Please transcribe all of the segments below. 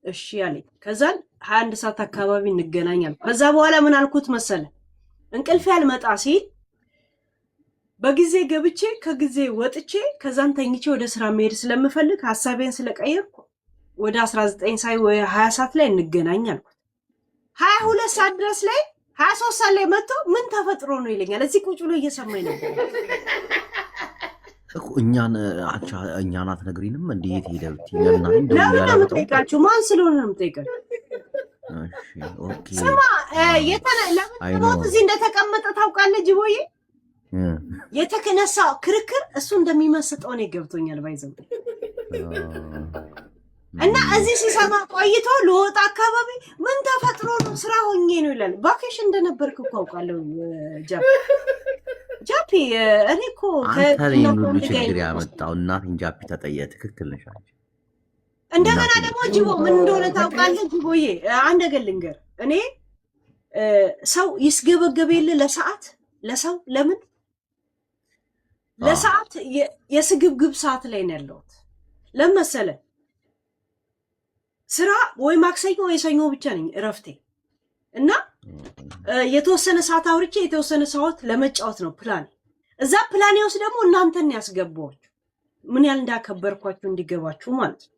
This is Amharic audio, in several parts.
እሺ ያለኝ። ከዛን 21 ሰዓት አካባቢ እንገናኛለን። ከዛ በኋላ ምን አልኩት መሰለ እንቅልፍ ያልመጣ ሲል በጊዜ ገብቼ ከጊዜ ወጥቼ ከዛን ተኝቼ ወደ ስራ መሄድ ስለምፈልግ ሐሳቤን ስለቀየርኩ ወደ 19 ሰዓት ወይ 20 ሰዓት ላይ እንገናኝ አልኩት። 22 ሰዓት ድረስ ላይ 23 ሰዓት ላይ መጥቶ ምን ተፈጥሮ ነው ይለኛል። እዚህ ቁጭ ብሎ እየሰማኝ ነበር እኮ እኛን አትነግሪንም? እንዴት ሄደብት ይለና ለምን ነው የምጠይቃችሁ? ማን ስለሆነ ነው የምጠይቃችሁ? ስማ ለምን እዚህ እንደተቀመጠ ታውቃለህ ጅቦዬ? የተከነሳ ክርክር እሱ እንደሚመስጠው ነው ገብቶኛል። ባይዘው እና እዚህ ሲሰማ ቆይቶ ለወጣ አካባቢ ምን ተፈጥሮ ነው ስራ ሆኜ ነው ይላል። ቫኬሽን እንደነበርክ እኮ አውቃለሁ ጃፒ። እኔ እኮ ከሁሉ ችግር ያመጣው እናቴን ጃፒ ተጠየ። ትክክል ነሽ አንቺ። እንደገና ደግሞ ጅቦ ምን እንደሆነ ታውቃለህ ጅቦዬ? አንድ ነገር ልንገር። እኔ ሰው ይስገበገብ የለ ለሰዓት ለሰው ለምን ለሰዓት የስግብግብ ሰዓት ላይ ነው ያለሁት። ለመሰለ ስራ ወይ ማክሰኞ ወይ ሰኞ ብቻ ነኝ እረፍቴ እና የተወሰነ ሰዓት አውርቼ የተወሰነ ሰዓት ለመጫወት ነው ፕላን። እዛ ፕላኔ ውስጥ ደግሞ እናንተን ያስገባችሁ ምን ያህል እንዳከበርኳችሁ እንዲገባችሁ ማለት ነው።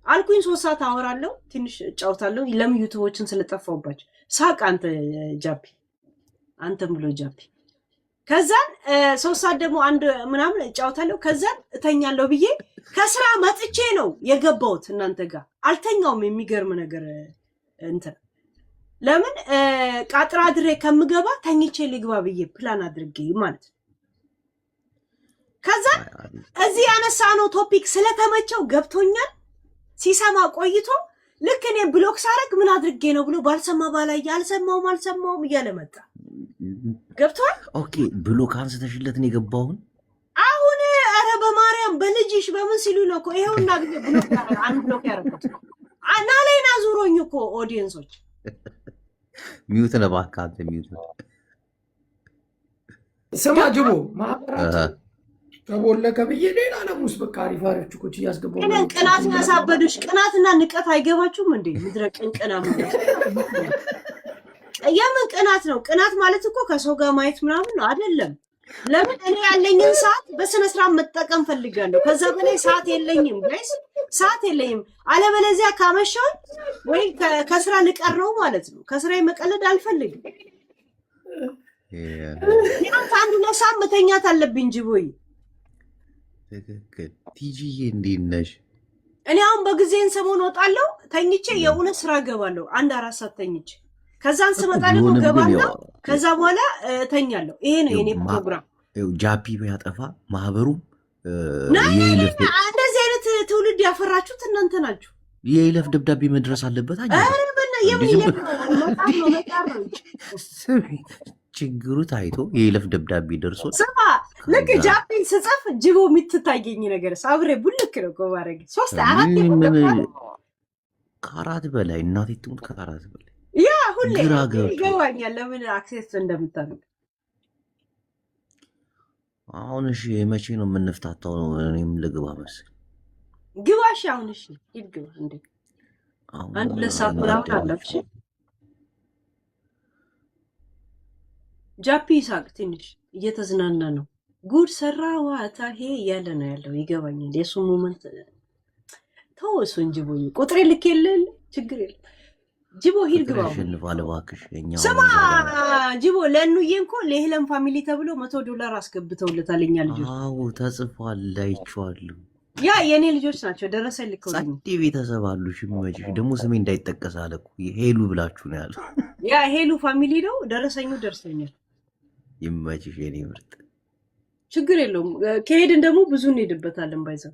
አልኩኝ 3 ሰዓት አወራለሁ፣ ትንሽ እጫወታለሁ። ለምን ዩቲዩቦችን ስለጠፋውባችሁ ሳቅ አንተ ጃፒ፣ አንተም ብሎ ጃፒ። ከዛን 3 ሰዓት ደግሞ አንድ ምናምን እጫወታለሁ። ከዛን እተኛለሁ ብዬ ከስራ መጥቼ ነው የገባሁት እናንተ ጋር። አልተኛውም። የሚገርም ነገር እንትን ለምን ቃጥራ ድሬ ከምገባ ተኝቼ ልግባ ብዬ ፕላን አድርጌ ማለት ነው። ከዛን እዚህ ያነሳነው ቶፒክ ስለተመቸው ገብቶኛል። ሲሰማ ቆይቶ ልክ እኔ ብሎክ ሳረግ ምን አድርጌ ነው ብሎ ባልሰማ ባላይ አልሰማውም እያለ መጣ። ገብቷል። ኦኬ ብሎክ አንስተሽለት ነው የገባውን አሁን። ኧረ በማርያም በልጅሽ በምን ሲሉ ነው እኮ ይሄውና ግዜ ብሎክ ያረጋ አንድ ብሎክ ያረጋት እና ላይና ዙሮኝ እኮ ኦዲየንሶች ሚውት ነው ባካንተ ሚውት ነው። ስማ ጅቦ ማህበራት ከቦለከ ብዬ ሌላ ለሙስ በቃ አሪፍ አሪፍ ችኮች እያስገባው እኔ ቅናት ያሳበዱሽ ቅናትና ንቀት አይገባችሁም እንዴ? ምድረ ቅንቅና ማለት የምን ቅናት ነው? ቅናት ማለት እኮ ከሰው ጋር ማየት ምናምን ነው አይደለም። ለምን እኔ ያለኝን ሰዓት በስነ ስርዓት መጠቀም ፈልጋለሁ። ከዛ በላይ ሰዓት የለኝም ጋይስ፣ ሰዓት የለኝም። አለበለዚያ ካመሸው ወይ ከስራ ልቀረው ማለት ነው። ከስራ መቀለድ አልፈልግም። ያንተ አንዱ ለሳም መተኛት አለብኝ ጅቦይ። ትክክል ቲጂዬ፣ እንዴት ነሽ? እኔ አሁን በጊዜን ሰሞን ወጣለሁ ተኝቼ የእውነት ስራ ገባለሁ። 1-4 ሰዓት ተኝቼ ከዛን ስመጣ ደግሞ ገባለሁ። ከዛ በኋላ ተኛለሁ። ይሄ ነው የኔ ፕሮግራም። ጃፒ ያጠፋ ማህበሩ እንደዚህ አይነት ትውልድ ያፈራችሁት እናንተ ናችሁ። የይለፍ ደብዳቤ መድረስ አለበት። ችግሩ ታይቶ የይለፍ ደብዳቤ ደርሶ ስማ፣ ልክ ጃፒን ስጽፍ ጅቦ የምትታየኝ ነገር አብሬ ቡልክ ነው እኮ ማድረግ 3-4 ከአራት በላይ እናቴ ትሙት ከአራት በላይ ያ ሁሌ ይገባኛል ለምን አክሴስ እንደምታደርግ። አሁን እሺ መቼ ነው የምንፍታታው? እኔም ልግባ መሰል ግባሽ። አሁን እሺ ሂድ ግባ። እንዴ አንድ ለሰዓት ምናምን አለፍሽ። ጃፒ ሳቅ ትንሽ እየተዝናና ነው። ጉድ ሰራ ዋታሄ እያለ ነው ያለው። ይገባኛል የሱ ሞመንት ተወሱ እንጂ ቦይ ቁጥሬ ልክ የለል ችግር የለም። ጅቦ ሂድ ግባ። ስማ ጅቦ ለእኑዬ እኮ ለሄለን ፋሚሊ ተብሎ $100 አስገብተውለታል እኛ ልጆች። አዎ ተጽፏል፣ አይቼዋለሁ። ያ የኔ ልጆች ናቸው። ደረሰኝ ልከውልኝ። ጸዴ ቤተሰብ አሉ። ሽመጅሽ ደግሞ ስሜ እንዳይጠቀስ አለ እኮ ሄሉ ብላችሁ ነው ያለው። ያ ሄሉ ፋሚሊ ነው። ደረሰኙ ደርሰኛል። ይመችሽ የኔ ምርጥ። ችግር የለውም። ከሄድን ደግሞ ብዙ እንሄድበታለን። ባይዘው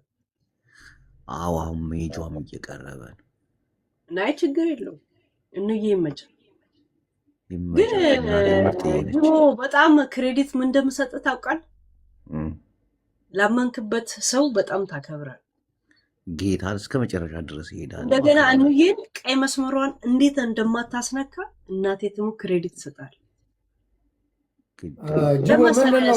አዎ አሁን መሄጃም እየቀረበ ነው። ናይ ችግር የለውም። እንዬ ይመቻል። ግን በጣም ክሬዲት ምን እንደምሰጥ ታውቃል። ላመንክበት ሰው በጣም ታከብራል። ጌታን እስከ መጨረሻ ድረስ ይሄዳል። እንደገና እንዬን ቀይ መስመሯን እንዴት እንደማታስነካ እናቴ ትሙ ክሬዲት ትሰጣል።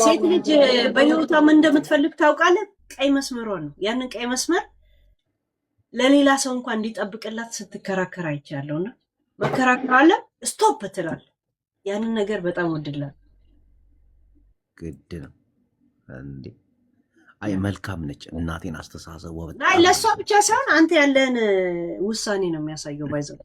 ሴት ልጅ በህይወቷ ምን እንደምትፈልግ ታውቃለህ? ቀይ መስመሯን ነው። ያንን ቀይ መስመር ለሌላ ሰው እንኳን እንዲጠብቅላት ስትከራከር አይቻለሁና መከራከር አለ ስቶፕ ትላል። ያንን ነገር በጣም ወድላል። ግድ ነው እንዴ? አይ መልካም ነች እናቴን አስተሳሰቧ በጣም አይ ለሷ ብቻ ሳይሆን አንተ ያለን ውሳኔ ነው የሚያሳየው። ባይዘው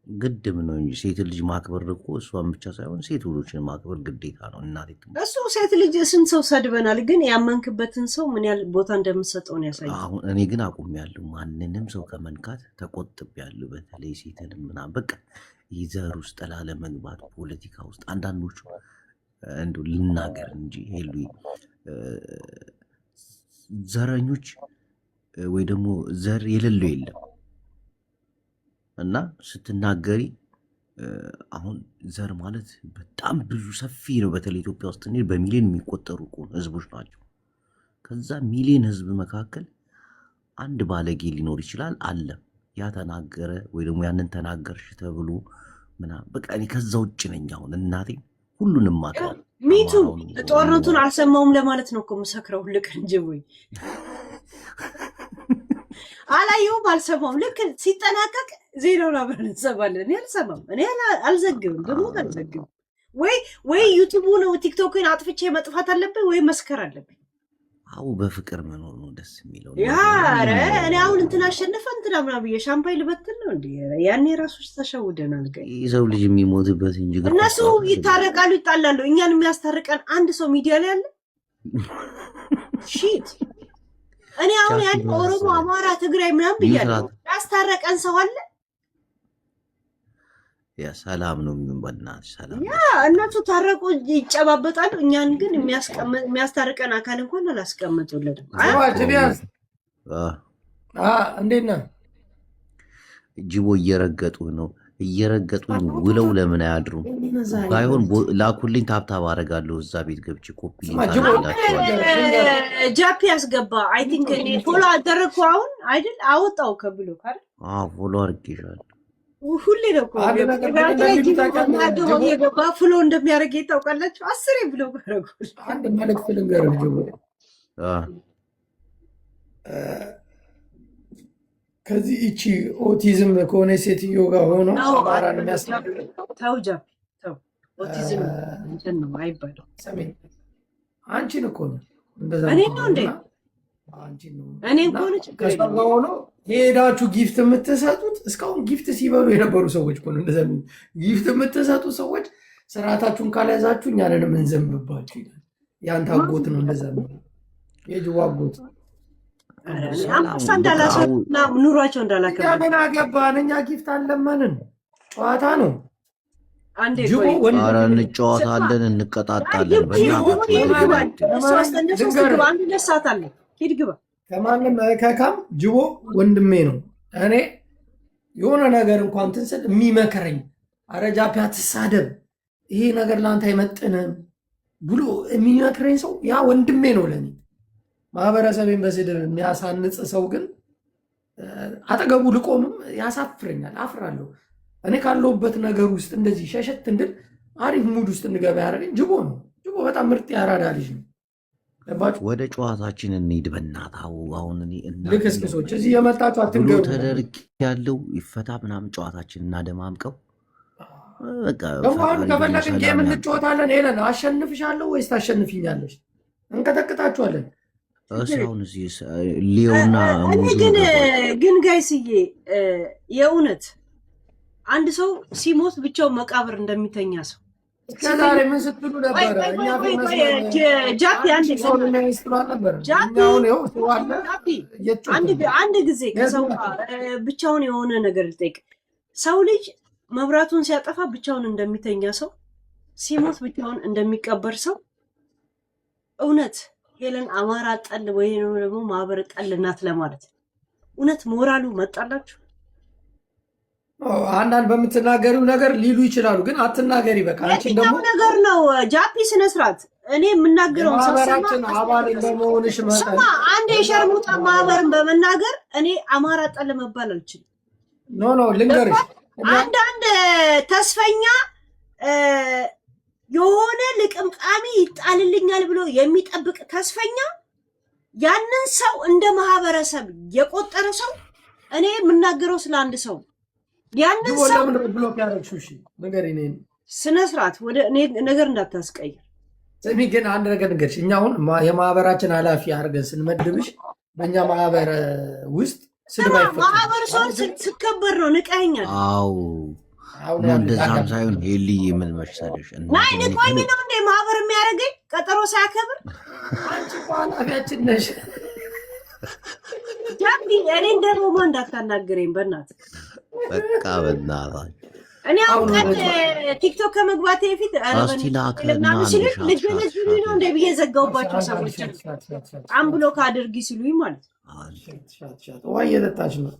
ግድም ነው እንጂ ሴት ልጅ ማክበር እኮ እሷን ብቻ ሳይሆን ሴት ልጆችን ማክበር ግዴታ ነው። እናቴ እሱ ሴት ልጅ ስንት ሰው ሰድበናል፣ ግን ያመንክበትን ሰው ምን ያህል ቦታ እንደምትሰጠው ነው ያሳየው። አሁን እኔ ግን አቁሜያለሁ፣ ማንንም ሰው ከመንካት ተቆጥቤያለሁ። በተለይ ሴትንም ምናምን በቃ ይዘር ውስጥ ላለመግባት ፖለቲካ ውስጥ አንዳንዶቹ እንደው ልናገር እንጂ ሄሉ ዘረኞች ወይ ደግሞ ዘር የሌለው የለም እና ስትናገሪ አሁን ዘር ማለት በጣም ብዙ ሰፊ ነው። በተለይ ኢትዮጵያ ውስጥ በሚሊዮን የሚቆጠሩ ህዝቦች ናቸው። ከዛ ሚሊዮን ህዝብ መካከል አንድ ባለጌ ሊኖር ይችላል አለ። ያ ተናገረ ወይ ደግሞ ያንን ተናገርሽ ተብሎ ምናምን በቃ እኔ ከዛ ውጭ ነኝ። አሁን እናቴ ሁሉንም ማቀር ሚቱ ጦርነቱን አልሰማውም ለማለት ነው እኮ የምሰክረው። ልክ እንጂ ወይ አላየውም አልሰማውም። ልክ ሲጠናቀቅ ዜናውን አብረን እንሰማለን። እኔ አልሰማም፣ እኔ አልዘግብም፣ ደግሞ አልዘግብም። ወይ ዩቲዩብ ነው ቲክቶክን አጥፍቼ መጥፋት አለብኝ ወይ መስከር አለብኝ። አው በፍቅር መኖር ነው ደስ የሚለው። ያረ እኔ አሁን እንትን አሸነፈ እንትና ምናምን ብዬ ሻምፓኝ ልበትን ነው እንዴ? ያኔ ራሶች ተሸውደናል። ሰው ልጅ የሚሞትበት እንጂ እነሱ ይታረቃሉ፣ ይጣላሉ። እኛን የሚያስታርቀን አንድ ሰው ሚዲያ ላይ አለ። ሺት እኔ አሁን ያን ኦሮሞ፣ አማራ፣ ትግራይ ምናምን ብያለሁ። ያስታረቀን ሰው አለ? ያ ሰላም ነው የሚባልና ሰላም ያ እነሱ ታረቁ ይጨባበጣሉ። እኛን ግን የሚያስታርቀን አካል እንኳን አላስቀምጡልንም። እንዴት ነህ ጅቦ? እየረገጡ ነው እየረገጡኝ ውለው ለምን አያድሩም? ባይሆን ላኩልኝ፣ ታብታብ አደርጋለሁ። እዛ ቤት ገብቼ ኮፒ ጃፒ ያስገባ አይ ቲንክ እኔ ፎሎ አደረግኩ አሁን አይደል? አወጣው ከብሎ ካል ፎሎ አድርጌሻለሁ። ሁሌ ነው እኮ የገባ ፍሎ እንደሚያደርግ ታውቃላችሁ። 10 ብሎ ያደረጉ አንድ መልዕክት ልንገርህ ጅቦ። ከዚህ እቺ ኦቲዝም ከሆነ ሴትዮ ጋር ሆኖ አማራን የሚያስናግረው ተው ጃፒ ተው። ኦቲዝም እንትን ነው አይባልም። አንቺን እኮ ነው እንደዛ እኔ ነው እንዴ? አንቺን ነው እኔ እኮ ነው ችግር የለም። ሆኖ ሄዳችሁ ጊፍት የምትሰጡት እስካሁን ጊፍት ሲበሉ የነበሩ ሰዎች እኮ ነው እንደዛ የሚሉ ጊፍት የምትሰጡ ሰዎች ስርዓታችሁን ካልያዛችሁ እኛንን የምንዘንብባችሁ ይላል። ያንተ አጎት ነው እንደዛ የሚሉ የጅቦ አጎት ኑሯቸው እንዳላከባ ምን አገባን እኛ ጊፍት አለመንን። ጨዋታ ነው። ኧረ እንጨዋታለን፣ እንቀጣጣለን። ከማንም ከካም ጅቦ ወንድሜ ነው። እኔ የሆነ ነገር እንኳን እንትን ስል የሚመክረኝ ኧረ ጃፒ አትሳደብ፣ ይሄ ነገር ለአንተ አይመጥንም ብሎ የሚመክረኝ ሰው ያ ወንድሜ ነው ለእኔ። ማህበረሰቤን በስድብ የሚያሳንጽ ሰው ግን አጠገቡ ልቆምም ያሳፍረኛል፣ አፍራለሁ። እኔ ካለሁበት ነገር ውስጥ እንደዚህ ሸሸት እንድል አሪፍ ሙድ ውስጥ እንገባ ያደረገኝ ጅቦ ነው። ጅቦ በጣም ምርጥ ያራዳ ልጅ ነው። ወደ ጨዋታችን እንሂድ በእናትህ። አሁን ልክስክሶች እዚህ የመጣችሁ አትንገሩ። ተደርግ ያለው ይፈታ ምናምን ጨዋታችን እናደማምቀው። አሁን ከፈለግን ጌም እንጫወታለን። ሄለን አሸንፍሻለሁ ወይስ ታሸንፊኛለሽ? እንቀጠቅጣችኋለን። እሳሁን ሊዮና ግን ጋይስዬ የእውነት አንድ ሰው ሲሞት ብቻውን መቃብር እንደሚተኛ ሰው እስከዛሬ ምን ስትሉ ነበረ? አንድ ጊዜ ከሰው ብቻውን የሆነ ነገር ልጠይቅ። ሰው ልጅ መብራቱን ሲያጠፋ ብቻውን እንደሚተኛ ሰው፣ ሲሞት ብቻውን እንደሚቀበር ሰው እውነት ሄለን አማራ ጠል ወይ ደግሞ ማህበር ጠል ናት ለማለት እውነት ሞራሉ መጣላችሁ? አንዳንድ በምትናገሪው ነገር ሊሉ ይችላሉ፣ ግን አትናገሪ። በቃ አንቺ ደግሞ ነገር ነው ጃፒ ስነ ስርዓት። እኔ የምናገረው ማህበራችን አባል እንደመሆንሽ መጠን አንድ የሸርሙጣ ማህበርን በመናገር እኔ አማራ ጠል መባል አልችልም። ኖ ልንገርሽ፣ አንዳንድ ተስፈኛ የሆነ ልቅምቃሚ ይጣልልኛል ብሎ የሚጠብቅ ተስፈኛ ያንን ሰው እንደ ማህበረሰብ የቆጠረ ሰው እኔ የምናገረው ስለ አንድ ሰው ያንን ሰው ለምን ብሎክ ያደረግሽው? እሺ ነገር እኔ ስነ ስርዓት ወደ እኔ ነገር እንዳታስቀይር። ስሚ ግን አንድ ነገር ንገርሽ። እኛ አሁን የማህበራችን ኃላፊ አድርገን ስንመድብሽ በእኛ ማህበር ውስጥ ስድብ አይፈቀድም። ማህበር ሰው ስከበር ነው ንቀኸኛል። አዎ እንደዛም ሳይሆን ሄልዬ ምን መሰለሽ ናይ ንቆኝ ነው እንደ ማህበር የሚያደርገኝ ቀጠሮ ሳያከብር አንቺ ኃላፊያችን ነሽ። ጃፒ እኔ ደግሞ እንዳታናግረኝ በእናትህ በቃ በእናትህ። እኔ አሁን ቲክቶክ ከመግባቴ በፊት ልጅ ነው እንደ ብዬ ዘጋውባቸው ሰዎች አንብሎ ካድርጊ ሲሉኝ ማለት ነው። ወይ እየጠጣች ነው?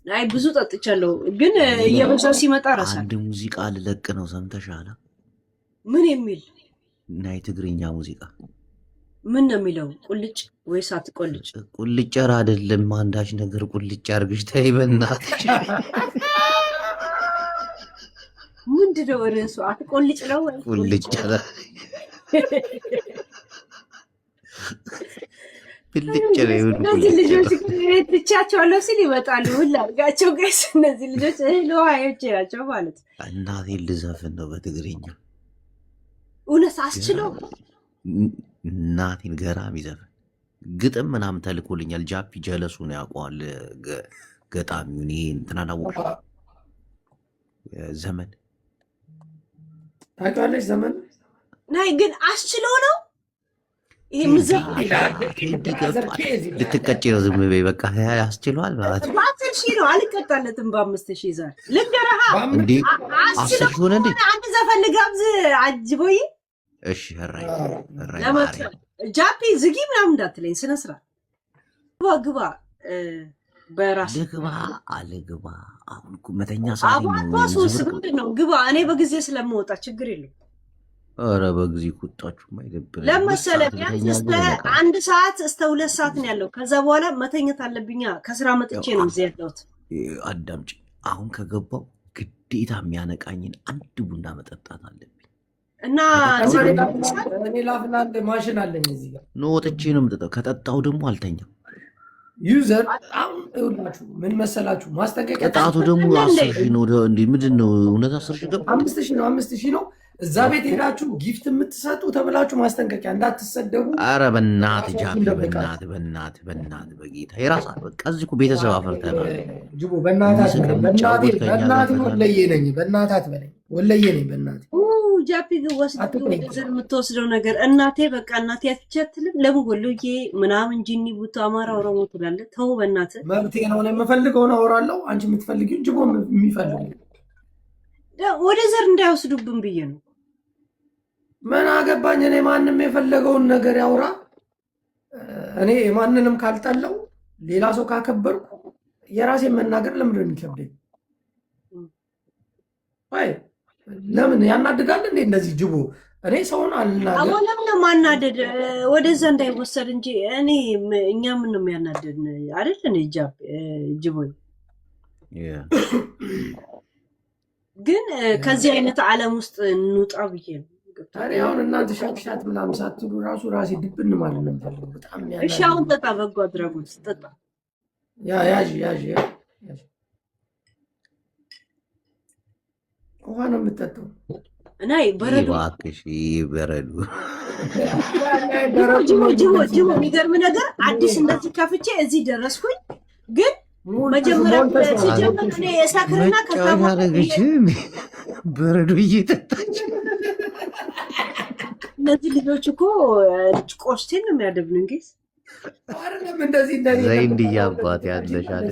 አይ ብዙ ጠጥቻለሁ፣ ግን እየበዛው ሲመጣ ረሳል። አንድ ሙዚቃ ልለቅ ነው ሰምተሻል? ምን የሚል ናይ ትግርኛ ሙዚቃ ምን ነው የሚለው? ቁልጭ ወይስ አትቆልጭ? ቁልጭር አይደለም፣ አንዳች ነገር ቁልጭ አድርግሽ ተይ በእናትሽ። ምንድነው ርዕሱ? አትቆልጭ ነው ወይ ቁልጭ? እነዚህ ልጆች ትቻቸዋለሁ ሲል ይመጣሉ። ሁላ አድርጋቸው ጋይስ፣ እነዚህ ልጆች ለውሃዮች ናቸው ማለት ነው። እናቴን ልዘፍን ነው በትግርኛ። እውነት አስችለው እናቴን ገራሚ ዘፈን ግጥም ምናምን ተልኮልኛል። ጃፒ ጀለሱን ያውቀዋል ገጣሚውን። ይሄ እንትናን አወቅሽ? ዘመን ታውቂዋለሽ? ዘመን ናይ ግን አስችለው ነው ይሄ ልትቀጭ ነው። ዝም በይ በቃ። ያስችለዋል ማለት ነው። በ10 ሺህ ነው አልቀጣለትም። በ5 ሺህ ዛሬ ልንገርህ እንዴ 10 ሺህ ሆነ እንዴ? አንድ ዘፈን ልጋብዝ አጅቦይ። እሺ ሀራይ ጃፒ ዝጊ ምናምን እንዳትለኝ፣ ስነ ስርዓት ግባ በራስ ልግባ አልግባ። አሁን እኮ መተኛ ሰዓት ነው። ግባ እኔ በጊዜ ስለምወጣ ችግር የለም። ኧረ በጊዜ ቁጣችሁ ማይደብር ለመሰለህ ቢያንስ እስከ 1 ሰዓት እስከ 2 ሰዓት ነው ያለው። ከዛ በኋላ መተኛት አለብኛ። ከስራ መጥቼ ነው እዚህ ያለሁት። አዳምጪ። አሁን ከገባው ግዴታ የሚያነቃኝን አንድ ቡና መጠጣት አለብኝ እና እኔ ላፍላንድ ማሽን አለኝ እዚህ ጋር ነው ወጥቼ ነው የምጠጣው። ከጠጣው ደግሞ አልተኛም። ዩዘር ይኸውላችሁ ምን መሰላችሁ ማስጠንቀቂያ። ቅጣቱ ደግሞ 10 ሺህ ነው። እንዴ ምንድን ነው እውነት? 10 ሺህ ደግሞ 5 ሺህ ነው። 5 ሺህ ነው። እዛ ቤት ሄዳችሁ ጊፍት የምትሰጡ ተብላችሁ ማስጠንቀቂያ እንዳትሰደቡ። አረ በእናትህ ጃፒ፣ በእናትህ በጌታ የራስህ በቃ። እዚህ እኮ ቤተሰብ አፈርተናል። ጅቦ በእናትህ ወለየ ነኝ። በእናትህ አትበለኝ። ወለየ ነኝ በእናትህ። ጃፒ ግን ወስደህ የምትወስደው ነገር እናቴ በቃ እናቴ አትችልም። ለምን ወሎዬ ምናምን ጂኒ ቡቱ አማራ ኦሮሞ ትላለህ? ተው በእናትህ። መብቴ ነው። የምፈልገውን አወራለሁ። አንቺ የምትፈልጊውን ጅቦ የሚፈልገው ወደ ዘር እንዳይወስዱብን ብዬ ነው። ምን አገባኝ እኔ። ማንም የፈለገውን ነገር ያውራ። እኔ ማንንም ካልጠላው ሌላ ሰው ካከበርኩ የራሴን መናገር ለምንድን ነው የሚከብደኝ? አይ ለምን ያናድዳል እንዴ እንደዚህ? ጅቦ እኔ ሰውን አልናገር። አሁን ለምን ማናደድ ወደዛ እንዳይወሰድ እንጂ እኔ እኛ ምን ነው የሚያናደድ አይደል? እኔ ጅቦ ግን ከዚህ አይነት ዓለም ውስጥ እንውጣ ብዬ ነው። ታዲያ አሁን እናንተ ሻት ምናምን ሳትሉ ራሱ ራሴ ድብን ማለት ነው የምፈልገው። በጣም እሺ አሁን ጠጣ፣ በጎ አድራጎት ጠጣ። ያዥ ውሃ ነው የምጠጣው። እና በረዶ እባክሽ በረዶ ጅቦ የሚገርም ነገር አዲስ እንደዚህ ከፍቼ እዚህ ደረስኩኝ። ግን መጀመሪያ ሲጀምር እኔ የሳክርና ከታረገች በረዶ እየጠጣች እነዚህ ልጆች እኮ ቆስቴን ነው የሚያደብን። እንግዲህ ዘይንድ እያባት ያለሻል።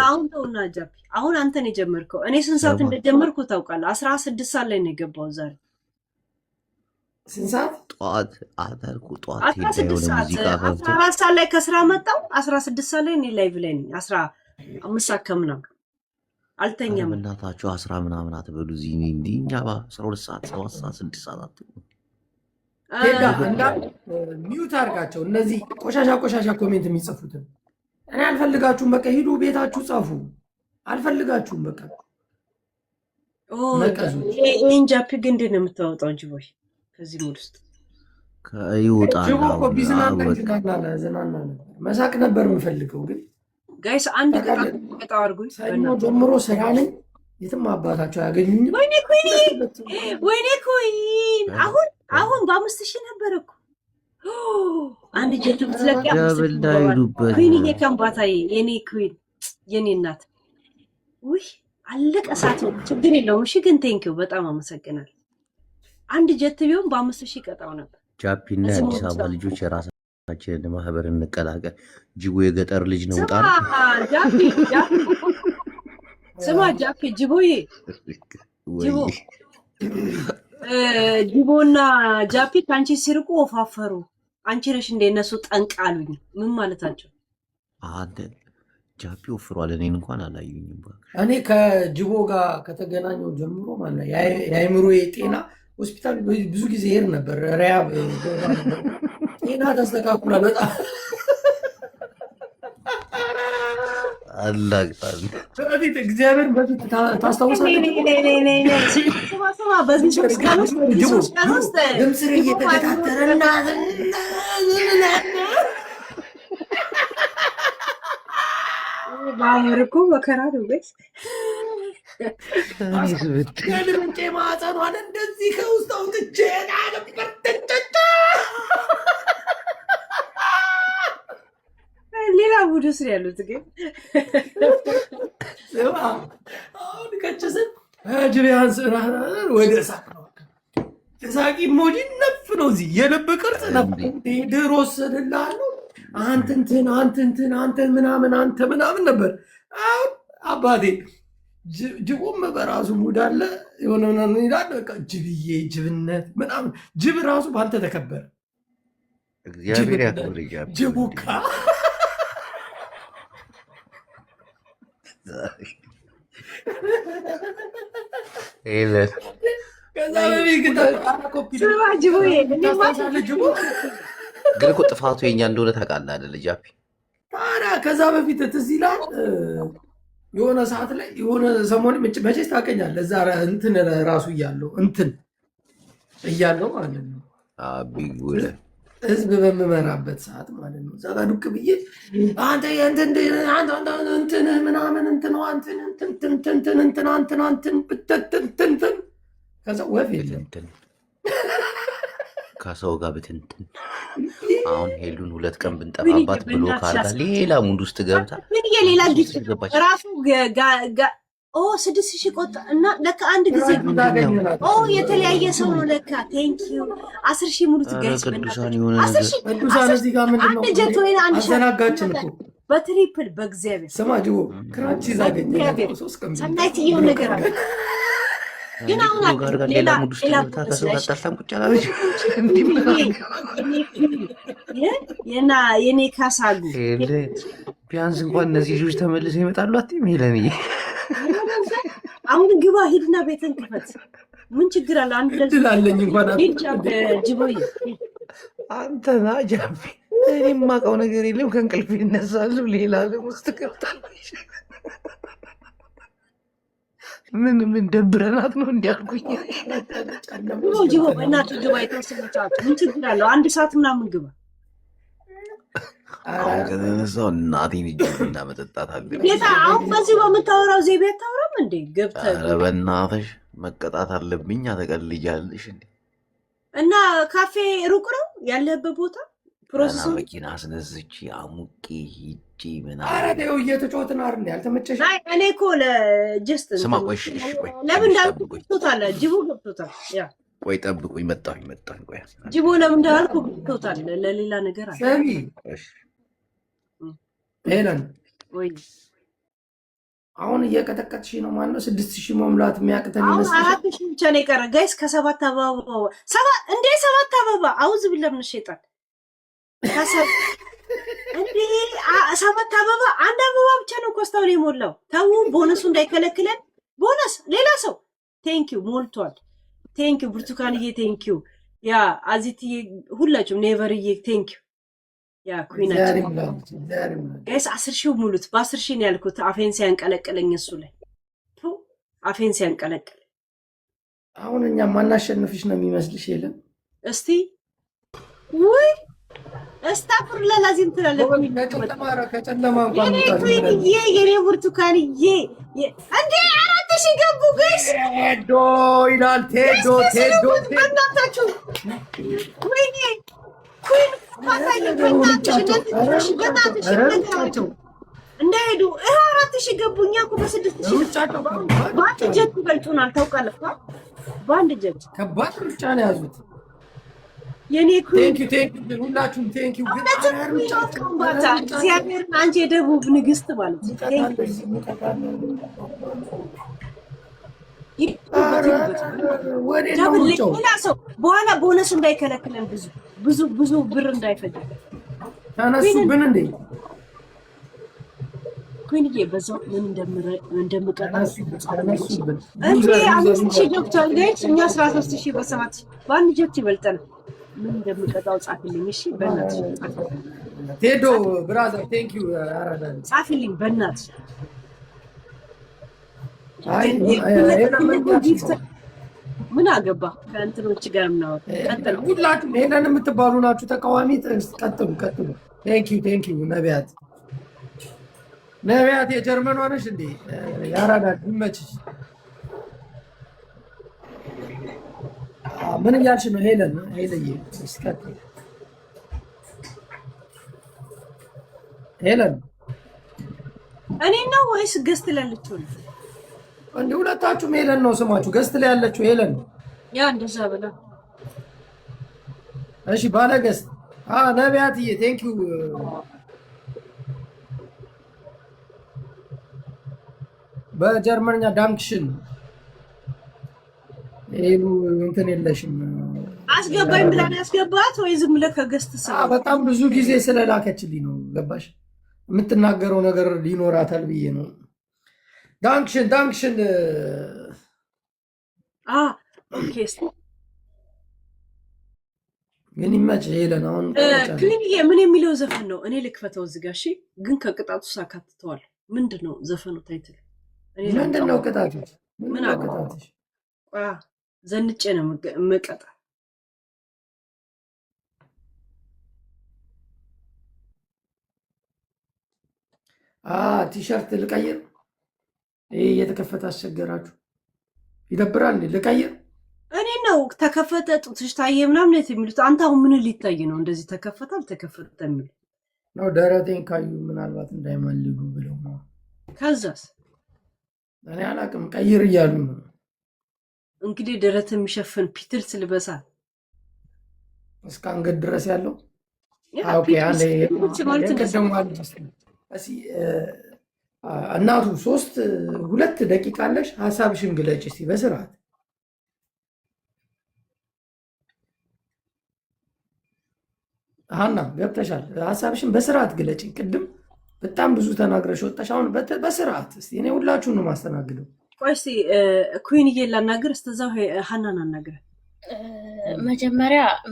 አሁን ተውና ጃፒ፣ አሁን አንተን የጀመርከው እኔ ስንት ሰዓት እንደጀመርኩ ታውቃለህ? 16 ሰዓት ላይ ነው የገባው ዛሬ። ስንት ሰዓት? ጠዋት አታልኩ። ጠዋት 16 ሰዓት 14 ሰዓት ላይ ከስራ መጣሁ። 16 ሰዓት ላይ እኔ ላይቭ ላይ ነኝ። 15 ሰዓት ከምናምን አልተኛም። እናታችሁ 10 ምናምን አትበሉ። እዚህ እንዲህ እኛ 12 ሰዓት 7 ሰዓት 6 ሰዓት አትበሉ። ሚዩት አድርጋቸው። እነዚህ ቆሻሻ ኮሜንት የሚጽፉትን እኔ አልፈልጋችሁም። በቃ ሂዱ ቤታችሁ ጻፉ። አልፈልጋችሁም በቃ። ይህን ጃፒ ግን እንዴት ነው የምታወጣው? ጅቦይ ከዚህ ሙድ ውስጥ ከይወጣል ጅቦ አሁን ቢዝናና በቃ ዝናና ነበር መሳቅ ነበር የምፈልገው ግን ጋይስ አንድ ቀጣው አድርጉኝ። ሰኞ ጀምሮ ስራ ነኝ። የትም አባታቸው ያገኙኝ። ወይኔ ኮይን አሁን በ5,000 ነበር እኮ አንድ ጀት ብትለቅ ደብል ዳይሉበት ኮይን የከምባታዬ የኔ ኮይን የኔ እናት ውይ አለቀ ሰዓት ነው። ችግር የለውም። እሺ ግን ቴንኪው በጣም አመሰግናለሁ። አንድ ጀት ቢሆን በ5,000 ቀጣው ነበር። ጃፒና የአዲስ አበባ ልጆች የራሳችንን ማህበር እንቀላቀል። ጅቦ የገጠር ልጅ ነው። ጣል ስማ ጃፒ ጅቦዬ ጅቦና ጃፒ ከአንቺ ሲርቁ ወፋፈሩ። አንቺ ነሽ እንደነሱ ጠንቃሉኝ። ምን ማለታቸው? አንተ ጃፒ ወፍሯል። እኔን እንኳን አላዩኝም። እኔ ከጅቦ ጋር ከተገናኘው ጀምሮ ማለት የአእምሮ ጤና ሆስፒታል ብዙ ጊዜ ሄድ ነበር። ሪያብ ጤና ተስተካክሏል በጣም አላግጣል። በፊት እግዚአብሔር በፊት ታስታውሳለህ? በዚህ ሶስት ቀን ውስጥ ድምፅር እየተከታተለና ባምር እኮ መከራ ነው ወይስ ከልምጬ ማዕፀኗን እንደዚህ ከውስጥ አውጥቼ ሌላ ቡድ ስር ያሉት ግን አሁን ከችስን ጅቢያንስ ወደ ሳቅ ነው። ሳቂ ሞጂ ነፍ ነው። እዚህ የልብ ቅርጽ ነፍ ድሮ ወሰድልሃለሁ አንተ ምናምን አንተ ምናምን ነበር። አሁን አባቴ ጅቡም በራሱ ሙድ አለ የሆነ ይላል። በቃ ጅብዬ ጅብነት ምናምን ጅብ ራሱ በአንተ ተከበረ። እግዚአብሔር ያክብር። ጅቡካ ግን እኮ ጥፋቱ የኛ እንደሆነ ታውቃለህ አይደል ጃፒ? ታዲያ ከዛ በፊት ትዝ ይላል የሆነ ሰዓት ላይ የሆነ ሰሞን መቼስ ታውቀኛለህ። እዛ እንትን ራሱ እያለው ማለት ነው ህዝብ በምመራበት ሰዓት ማለት ነው። እዛ ጋር ዱቅ ብዬ አንተ እንትንህ ምናምን እንትንትን ከዛ ወፍ የለም ከሰው ጋር ብትንትን አሁን ሄሉን 2 ቀን ብንጠፋባት ብሎ ካርጋ ሌላ ሙድ ውስጥ ገብታ ሌላ ራሱ 6,000 ቆጣ እና ለካ አንድ ጊዜ የተለያየ ሰው ነው ለካ። ቴንኪዩ 10,000 ሙሉ ትገይስ ቅዱሳን የሆነ 10,000 ቅዱሳን እዚህ ጋር ምንድነው አዘናጋችን እኮ በትሪፕል በእግዚአብሔር ስማ ጅቦ ክራንቺ ዛገኝ 3 ቀን ሰናይት ይሄው ነገር አለ። ግን አሁን ጋር ሌላ ሙድ ውስጥ ገብታ ከሰው ጋር ታርታም ቁጭ አላለች። የኔ ካሳጉ ቢያንስ እንኳን እነዚህ ልጆች ተመልሰው ይመጣሉ። አትይም ሄለንዬ አሁን ግባ ሂድና ቤትን ክፈት። ምን ችግር አለ? አንድ ለላለኝ እንኳን ጅቦዬ አንተና ጃፒ እኔ የማውቀው ነገር የለም። ከእንቅልፍ ይነሳሉ፣ ሌላ ዓለም ውስጥ ገብታለች። ምን ደብረናት ነው እንዲያልኩኝ። ጅቦ በእናትህ ግባ፣ የተወሰነቻቸው ምን ችግር አለው? 1 ሰዓት ምናምን ግባ። አሁን ከተነሳው እናቴን እጅና መጠጣት አለ። አሁን በዚህ በምታወራው ዜቤ አታወራም እንዴ? ገብተህ ኧረ በእናትሽ መቀጣት አለብኝ። አተቀልጃለሽ እንዴ? እና ካፌ ሩቅ ነው ያለህበት ቦታ? ፕሮሰስ መኪና አስነስቼ አሙቄ ሂጂ ምናምን። ኧረ ተይው እየተጫወትን አይደል እንዴ? አልተመቸሽም? እኔ እኮ ለጀስት ስማ፣ ቆይ ለምን እንዳልኩ ገብቶታል። ጅቦ ገብቶታል። ያ ቆይ ጠብቁኝ፣ መጣሁኝ። ቆይ ጅቦ ለምን እንዳልኩ ገብቶታል። ለሌላ ነገር አለ። ሰሚ ሄለን ወይ አሁን እየቀጠቀጥሽ ነው ማለት ነው። 6,000 መሙላት የሚያቅተን ይመስላል። 4,000 ብቻ ነው የቀረ ጋይስ። ከ7 አበባ 7 አበባ አውዝ ቢለም ሸይጣን እንዴ 7 አበባ 1 አበባ ብቻ ነው ኮስታው የሞላው። ተው ቦነሱ እንዳይከለክለን። ቦነስ ሌላ ሰው ቴንኪው ሞልቷል። ቴንኪው ብርቱካንዬ ቴንኪው። ያ አዚትዬ ሁላችሁም ኔቨርዬ ቴንኪው። ያ ኩይናችን ጋይስ 10,000 ሙሉት። በ10,000 ነው ያልኩት። አፌን ሲያንቀለቅለኝ እሱ ላይ አፌን ሲያንቀለቅል። አሁን እኛ ማናሸንፍሽ ነው የሚመስልሽ? የለም እስቲ ወይ استغفر الله لازم ትላለች ከጨለማ እንኳን የኔ ብርቱካንዬ እንዴ 4000 ገቡ ጋይስ ቴዶ ይላል ቴዶ በእናታችሁ ወይኔ ኩን ማታየ በእናትሽ እንዳይሄዱ 4000 ገቡ እኛ እኮ በ6000 ባንድ ጀት ይበልጡናል ታውቃለህ ባንድ ጀት ከባድ ሩጫ ነው ያዙት የኔ ኩን ሁላችሁም ቴንክ ዩ እግዚአብሔርን አንቺ የደቡብ ንግስት ማለት ሌላ ሰው በኋላ ቦነስ እንዳይከለክለን ብዙ ብር እንዳይፈጅ ተነሱብን እንዴ ኩንዬ በዛው ምን እንደምቀጣ እንዴ 5000 ዶክተር ጋይስ እኛ 13000 በ7 ባንድ ጀት ይበልጠናል ምን እንደምቀጣው ጻፍልኝ እሺ በእናትሽ ቴዶ ብራዘር ቴንክ ዩ አራዳን ጻፍልኝ በእናትሽ ምን አገባ ከእንትኖች ጋር ነው ቀጥሉ ሁላችሁም ሄለን የምትባሉ ናችሁ ተቃዋሚ ቀጥሉ ቴንክ ዩ ነቢያት የጀርመን ሆነሽ እንዴ ያራዳን ይመችሽ ምን እያልሽ ነው ሄለንዬ እስከት ሄለን እኔ ነው ወይስ ገስት ላይ ያለችው እንዴ ሁለታችሁም ሄለን ነው ስማችሁ ገስት ላይ ያለችው ሄለን ያ እንደዛ ብላ እሺ ባለ ገስት ነቢያትዬ ቴንክ ዩ በጀርመንኛ ዳንክሽን ሄሉ እንትን የለሽም አስገባኝ ብላን ያስገባት ወይ ዝም ብለህ ከገስት ሰው በጣም ብዙ ጊዜ ስለላከችልኝ ነው ገባሽ የምትናገረው ነገር ሊኖራታል ብዬ ነው ዳንክሽን ኦኬ ግን ይመች ሄለን አሁን ክሊንዬ ምን የሚለው ዘፈን ነው እኔ ልክፈተው እዚህ ጋር እሺ ግን ከቅጣቱ ሳካትተዋል ምንድነው ዘፈኑ ታይትል ምንድነው ቅጣቱ ምን አቅጣትሽ ዘንጬ ነው መቀጣ ቲሸርት ልቀይር ይሄ እየተከፈተ አስቸገራችሁ ይደብራል እንዴ ልቀይር እኔ ነው ተከፈተ ጡትሽ ታየ ምናምን የሚሉት አንተ አሁን ምን ሊታይ ነው እንደዚህ ተከፈተ አልተከፈተ የሚል ነው ደረቴን ካዩ ምናልባት እንዳይማልሉ ብለው ነው ከዛስ እኔ አላቅም ቀይር እያሉ ነው እንግዲህ ደረት የሚሸፍን ፒትልስ ልበሳ እስከ አንገት ድረስ ያለው ኦኬ አንዴ እናቱ 2 ደቂቃ አለሽ ሐሳብሽን ግለጪ እስቲ በስርዓት ሀና ገብተሻል ሐሳብሽን በስርዓት ግለጪ ቅድም በጣም ብዙ ተናግረሽ ወጣሽ አሁን በስርዓት እስቲ እኔ ሁላችሁን ነው ማስተናግደው ቆይ እስቲ ኩዊንዬ ላናገር እስከዛው ሀናን አናገር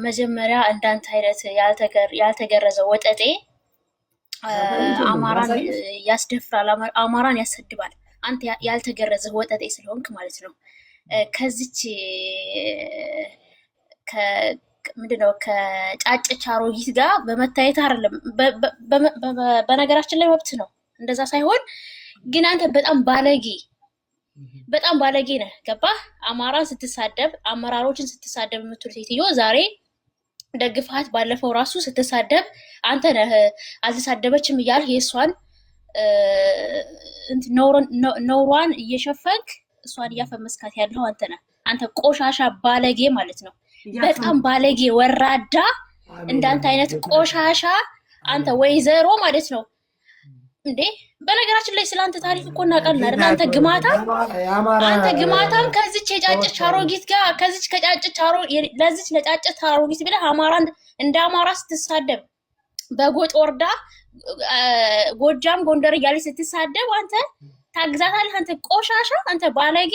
መጀመሪያ እንዳንተ አይነት ያልተገረዘ ወጠጤ አማራን ያስደፍራል አማራን ያሰድባል አንተ ያልተገረዘ ወጠጤ ስለሆንክ ማለት ነው ከዚች ምንድነው ከጫጭ አሮጊት ጋር በመታየት አይደለም በነገራችን ላይ መብት ነው እንደዛ ሳይሆን ግን አንተ በጣም ባለጌ ነህ ገባህ አማራን ስትሳደብ አመራሮችን ስትሳደብ የምትል ሴትዮ ዛሬ ደግፋት ባለፈው ራሱ ስትሳደብ አንተ ነህ አልተሳደበችም እያልህ የእሷን ነውሯን እየሸፈንክ እሷን እያፈመስካት ያለው አንተ ነህ አንተ ቆሻሻ ባለጌ ማለት ነው በጣም ባለጌ ወራዳ እንዳንተ አይነት ቆሻሻ አንተ ወይዘሮ ማለት ነው እንዴ በነገራችን ላይ ስላንተ ታሪክ እኮ እናውቃለን አይደል አንተ ግማታም ከዚች የጫጭች አሮጊት ጋር ከዚች ከጫጭች ለዚች ለጫጭች አሮጊት ብለህ አማራን እንደ አማራ ስትሳደብ በጎጥ ወርዳ ጎጃም ጎንደር እያለች ስትሳደብ አንተ ታግዛታለህ አንተ ቆሻሻ አንተ ባለጌ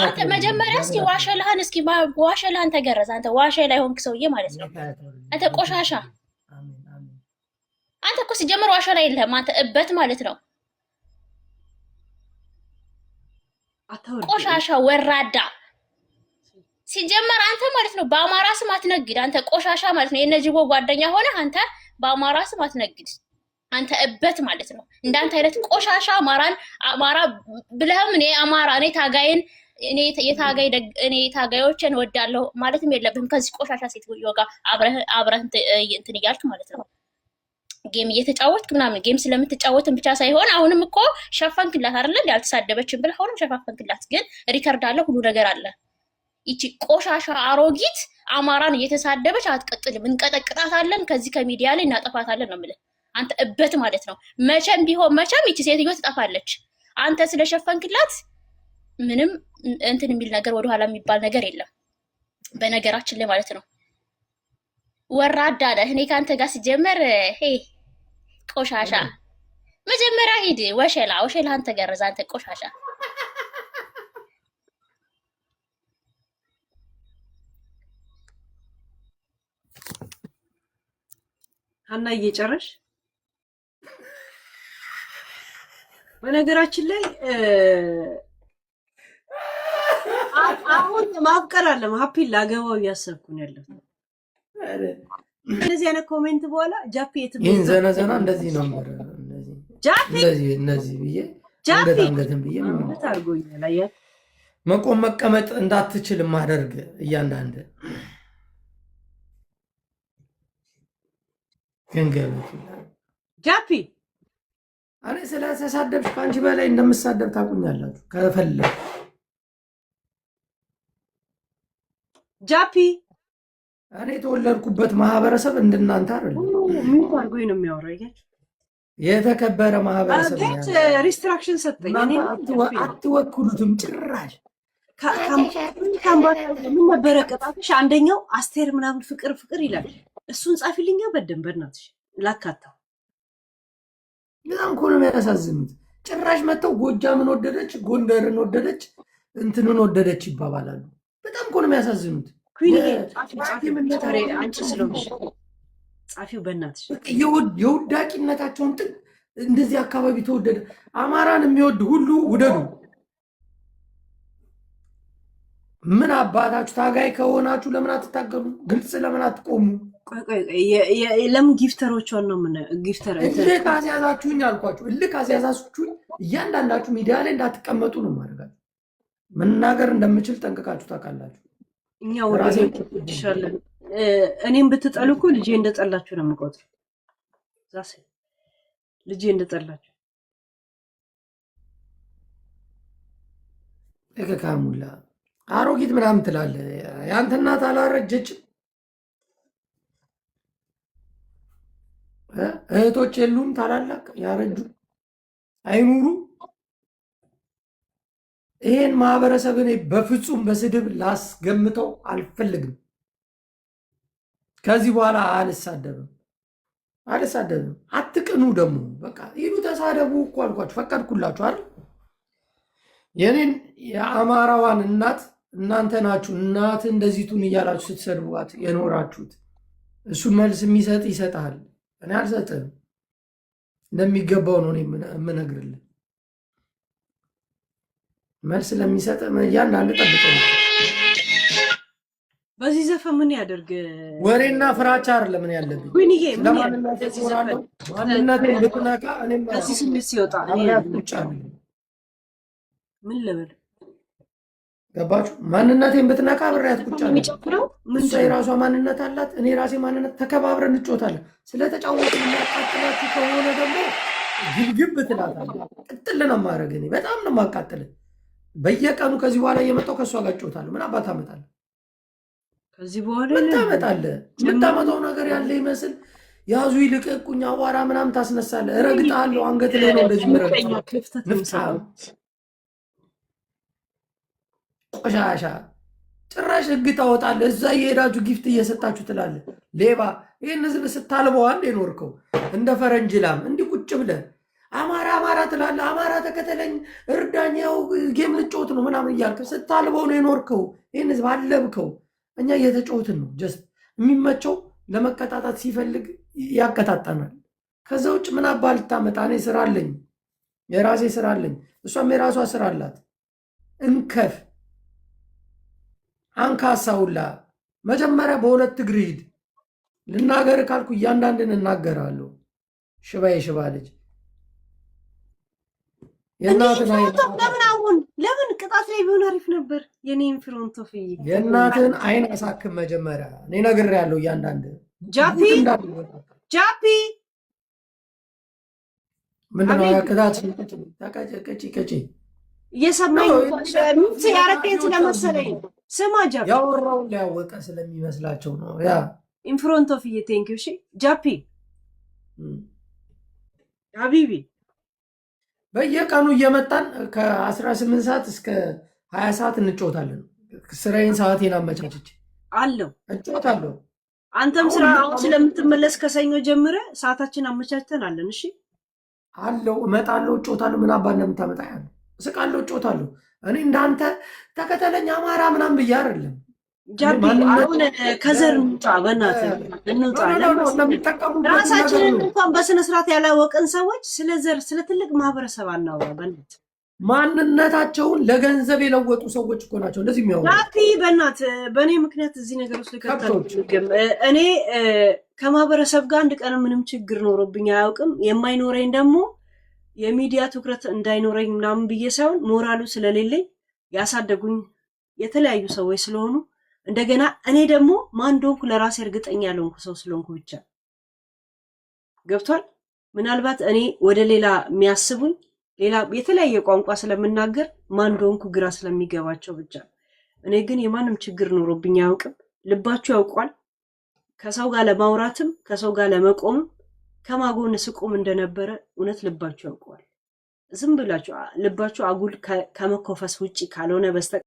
አንተ መጀመሪያ እስኪ ዋሸልህን ተገረዝ አንተ ዋሸ ላይ ሆንክ ሰውዬ ማለት ነው አንተ ቆሻሻ አንተ እኮ ሲጀምር ዋሸ ላይ የለህም አንተ እበት ማለት ነው ቆሻሻ ወራዳ ሲጀመር አንተ ማለት ነው በአማራ ስም አትነግድ። አንተ ቆሻሻ ማለት ነው የነጅቦ ጓደኛ ሆነ አንተ በአማራ ስም አትነግድ። አንተ እበት ማለት ነው። እንዳንተ አይነት ቆሻሻ አማራ ብለህም እኔ አማራ እኔ ታጋይን እኔ ታጋዮችን ወዳለሁ ማለትም የለብህም። ከዚህ ቆሻሻ ሴት ጋር አብረህ እንትን እያልክ ማለት ነው ጌም እየተጫወትክ ምናምን ጌም ስለምትጫወትን ብቻ ሳይሆን አሁንም እኮ ሸፈንክላት አይደል? ያልተሳደበችን ብለህ አሁንም ሸፋፈንክላት። ግን ሪከርድ አለ፣ ሁሉ ነገር አለ። ይቺ ቆሻሻ አሮጊት አማራን እየተሳደበች አትቀጥልም። እንቀጠቅጣታለን፣ ከዚህ ከሚዲያ ላይ እናጠፋታለን ነው የምልህ። አንተ እበት ማለት ነው። መቼም ቢሆን መቼም ይቺ ሴትዮ ትጠፋለች። አንተ ስለሸፈንክላት ምንም እንትን የሚል ነገር ወደኋላ የሚባል ነገር የለም። በነገራችን ላይ ማለት ነው ወራዳ ነህ። እኔ ከአንተ ጋር ሲጀመር ቆሻሻ መጀመሪያ ሂድ ወሸላን ተገረዛ። አንተ ቆሻሻ ሀና እየጨረሽ በነገራችን ላይ አሁን ማፍቀር አለ ሀፒን ላገባው እያሰብኩ ነው ያለው። እንደዚህ አይነት ኮሜንት በኋላ ጃፒ ይህን ዘነዘና እንደዚህ ነው እነዚህ ብዬ አንገትን ብዬ አድርጎኛል። አያት መቆም መቀመጥ እንዳትችል ማደርግ እያንዳንድ ገንገበት ጃፒ እኔ ስለተሳደብሽ ከአንቺ በላይ እንደምሳደብ ታውቁኛላችሁ። ከፈለግ ጃፒ እኔ የተወለድኩበት ማህበረሰብ እንደናንተ አይደለም። ምን አድርጎኝ ነው የሚያወራው? የተከበረ ማህበረሰብ ሪስትራክሽን ሰጠኝ። አትወክሉትም ጭራሽ። ምን ነበረ ቅጣትሽ? አንደኛው አስቴር ምናምን ፍቅር ይላል። እሱን ጻፊልኛ በደንብ በእናትሽ ላካታው። በጣም እኮ ነው የሚያሳዝኑት። ጭራሽ መጥተው ጎጃምን ወደደች፣ ጎንደርን ወደደች፣ እንትንን ወደደች ይባባላሉ። በጣም እኮ ነው የሚያሳዝኑት። አንቺ ስለሆንሽ ጻፊው በእናትሽ። የውዳቂነታቸውን ጥግ እንደዚህ አካባቢ ተወደደ። አማራን የሚወድ ሁሉ ውደዱ። ምን አባታችሁ ታጋይ ከሆናችሁ ለምን አትታገሉ? ግልጽ ለምን አትቆሙ? ለምን ጊፍተሮቿን ነው ጊፍተር እልክ አስያዛችሁኝ አልኳችሁ። እልክ አስያዛችሁኝ። እያንዳንዳችሁ ሚዲያ ላይ እንዳትቀመጡ ነው ማድረጋችሁ። መናገር እንደምችል ጠንቅቃችሁ ታውቃላችሁ። እኛ ወራሴ ይሻለን። እኔም ብትጠሉ እኮ ልጄ እንደጠላችሁ ነው የምቆጥረው። ዛሴ ልጄ እንደጠላችሁ እከካሙላ አሮጊት ምናምን ትላለህ። ያንተ እናት አላረጀችም? እህቶች የሉም? ታላላቅ ያረጁ አይኑሩ? ይሄን ማህበረሰብ እኔ በፍጹም በስድብ ላስገምተው አልፈልግም። ከዚህ በኋላ አልሳደብም። አትቅኑ ደግሞ በቃ ሂዱ ተሳደቡ እኮ አልኳችሁ፣ ፈቀድኩላችሁ አይደል? የኔን የአማራዋን እናት እናንተ ናችሁ እናት እንደዚህ ቱን እያላችሁ ስትሰድቧት የኖራችሁት። እሱን መልስ የሚሰጥ ይሰጣል። እኔ አልሰጥም። እንደሚገባው ነው የምነግርልህ። መልስ ለሚሰጥ እያንዳንድ ጠብቀኝ። በዚህ ዘፈን ምን ያደርግ? ወሬና ፍራቻ አይደለም ምን ያለብኝ። ማንነቴን ብትነካ እኔም ከዚህ ስሜት ሲወጣ ምን ልበል? ገባችሁ? ማንነቴን ብትነካ ብሬያት ቁጭ አለ። እሷ የራሷ ማንነት አላት፣ እኔ ራሴ ማንነት። ተከባብረን እንጮታለን። ስለተጫወትን የሚያቃጥላችሁ ከሆነ ደግሞ ግብግብ ትላታለህ። ቅጥል ነው የማደርግ እኔ በጣም ነው የማቃጥልህ። በየቀኑ ከዚህ በኋላ እየመጣሁ ከእሷ ጋር እጮታለሁ። ምን አባት ታመጣለህ? ከዚህ በኋላ ምን ታመጣለህ? የምታመጣው ነገር ያለ ይመስል ያዙ ይልቀቁኝ አቧራ ምናምን ታስነሳለህ። እረግጥሃለሁ። አንገት ላይ ነው እንደዚህ ምረግጥ። ቆሻሻ ጭራሽ ህግ ታወጣለህ። እዛ እየሄዳችሁ ጊፍት እየሰጣችሁ ትላለህ። ሌባ። ይህን ህዝብ ስታልበው አንድ የኖርከው እንደ ፈረንጅ ላም እንዲህ ቁጭ ብለህ አማራ ትላለህ። አማራ ተከተለኝ እርዳኝ፣ ያው ጌም ልጮት ነው ምናምን እያልክ ስታልበው ነው የኖርከው። ይህን ህዝብ አለብከው። እኛ እየተጫወትን ነው። ጀስት የሚመቸው ለመቀጣጣት ሲፈልግ ያቀጣጠናል። ከዛ ውጭ ምን አባ ልታመጣ? እኔ ስራ አለኝ፣ የራሴ ስራ አለኝ። እሷም የራሷ ስራ አላት። እንከፍ አንካሳውላ መጀመሪያ በሁለት እግር ሂድ። ልናገር ካልኩ እያንዳንድን እናገራለሁ። ሽባዬ ሽባ ልጅ ለምን ቅጣት ላይ ቢሆን አሪፍ ነበር። የኔን ፍሮንቶ ፍይ የእናትን አይን አሳክም መጀመሪያ። እኔ ነግሬያለሁ እያንዳንድ ጃፒ ምንድነው ቅጣት? ቀጪ እየሰማኝ ያረቀኝ ስለመሰለኝ ስማ ጃፒ ያወራውን ሊያወቀ ስለሚመስላቸው ነው። ያ ኢንፍሮንቶ ፍዬ ቴንኪው። እሺ ጃፒ ሀቢቢ በየቀኑ እየመጣን ከ18 ሰዓት እስከ 20 ሰዓት እንጫወታለን። ስራዬን ሰዓቴን አመቻችቼ አለው እጫወታለሁ። አንተም ስራ ስለምትመለስ ከሰኞ ጀምረ ሰዓታችን አመቻችተን አለን። እሺ አለው እመጣለሁ፣ እጫወታለሁ። ምን አባ እንደምታመጣ ያለው እስቃለሁ፣ እጫወታለሁ። እኔ እንዳንተ ተከተለኝ አማራ ምናምን ብዬ አይደለም። ጃፒ አሁን ከዘር እንውጣ፣ በእናትህ እንውጣ። ራሳችንን እንኳን በስነ ስርዓት ያላወቅን ሰዎች ስለ ዘር ስለ ትልቅ ማህበረሰብ አናውራ። በእናትህ ማንነታቸውን ለገንዘብ የለወጡ ሰዎች እኮ ናቸው እንደዚህ የሚያወሩ። ጃፒ በእናትህ በእኔ ምክንያት እዚህ ነገር ውስጥ ልከተልግም። እኔ ከማህበረሰብ ጋር አንድ ቀን ምንም ችግር ኖሮብኝ አያውቅም። የማይኖረኝ ደግሞ የሚዲያ ትኩረት እንዳይኖረኝ ምናምን ብዬ ሳይሆን ሞራሉ ስለሌለኝ ያሳደጉኝ የተለያዩ ሰዎች ስለሆኑ እንደገና እኔ ደግሞ ማን እንደሆንኩ ለራሴ እርግጠኛ ያልሆንኩ ሰው ስለሆንኩ ብቻ ገብቷል። ምናልባት እኔ ወደ ሌላ የሚያስቡኝ ሌላ የተለያየ ቋንቋ ስለምናገር ማን እንደሆንኩ ግራ ስለሚገባቸው ብቻ። እኔ ግን የማንም ችግር ኖሮብኝ አያውቅም። ልባችሁ ያውቋል። ከሰው ጋር ለማውራትም ከሰው ጋር ለመቆምም ከማጎን ስቆም እንደነበረ እውነት ልባችሁ ያውቀዋል። ዝም ብላችሁ ልባችሁ አጉል ከመኮፈስ ውጪ ካልሆነ በስተቀር